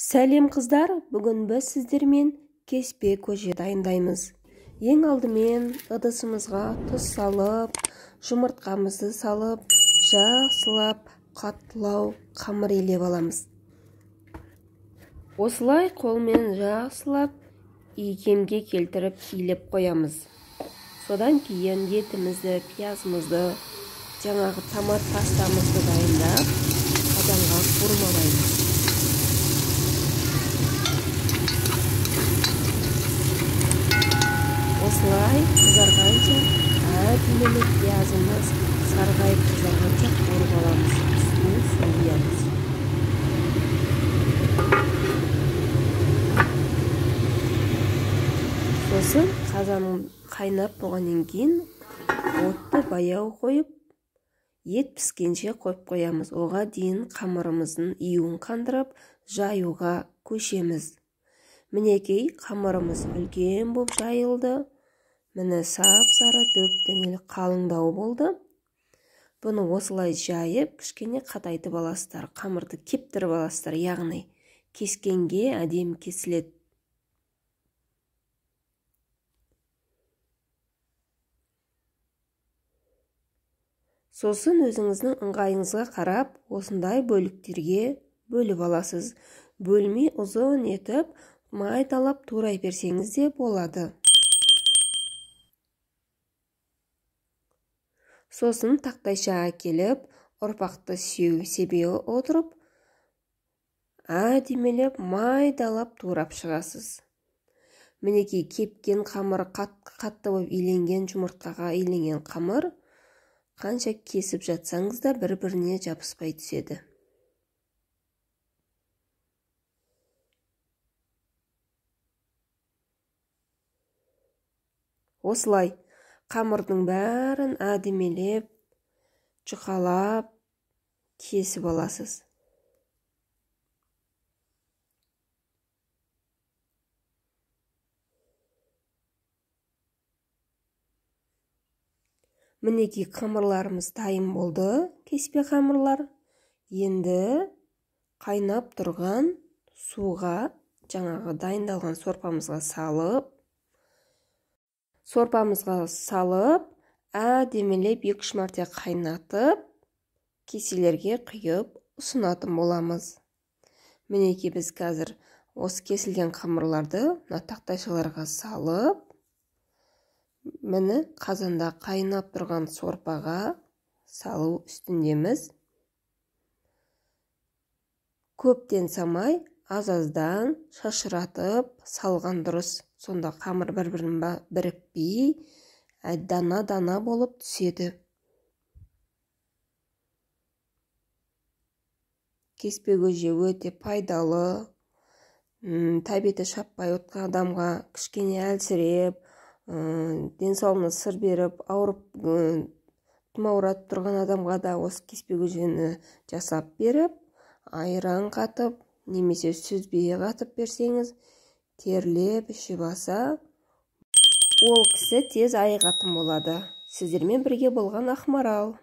Сәлем қыздар, бүгін біз сіздермен кеспе көже дайындаймыз. Ең алдымен ыдысымызға тұз салып, жұмыртқамызды салып, жақсылап қаттылау қамыр илеп аламыз. Осылай қолмен жақсылап икемге келтіріп илеп қоямыз. Содан кейін етімізді, пиязымызды, жаңағы томат пастамызды дайындап, қазанға бұрмалаймыз. Осылай қызарғанша, әдемі пиязымыз сарғайып қызарғанша қуырып аламыз. Үстіне су құямыз. Сосын қазаным қайнап болғаннан кейін отты баяу қойып, ет піскенше қойып қоямыз. Оға дейін қамырымыздың июін қандырып, жаюға көшеміз. Мінекей қамырымыз үлкен болып жайылды. Міне сап-сары дөп-дөңгелек қалыңдау болды. Бұны осылай жайып, кішкене қатайтып аласыздар. Қамырды кептіріп аласыздар, яғни кескенге әдемі кесіледі. Сосын өзіңіздің ыңғайыңызға қарап, осындай бөліктерге бөліп аласыз. Бөлмей ұзын етіп, майдалап турай берсеңіз де болады. Сосын тақтайшаға келіп, ұрпақты себе отырып, әдемелеп майдалап турап шығасыз. Мінекей кепкен қамыр, қатты болып иленген жұмыртқаға иленген қамыр, қанша кесіп жатсаңыз да бір-біріне жабыспай түседі. Осылай қамырдың бәрін әдемелеп, жұқалап, кесіп аласыз. Мінекей қамырларымыз дайын болды, кеспе қамырлар. Енді қайнап тұрған суға, жаңағы дайындалған сорпамызға салып, әдемелеп 2-3 мәрте қайнатып, кеселерге құйып ұсынатын боламыз. Мінекей біз қазір осы кесілген қамырларды тақтайшаларға салып, міне қазанда қайнап тұрған сорпаға салу үстіндеміз. Көптен самай, аз-аздан шашыратып салған дұрыс. Сонда қамыр бір-бірін бірікпей, дана-дана болып түседі. Кеспе көже өте пайдалы. Тәбеті шаппай отқан адамға кішкене әлсіреп, денсаулығына сыр беріп, ауырып, тұмауратып тұрған адамға да осы кеспе көжені жасап беріп, айран қатып, немесе сүзбе қатып берсеңіз, терлеп іші баса, ол кісі тез айығатын болады. Сіздермен бірге болған Ақмарал.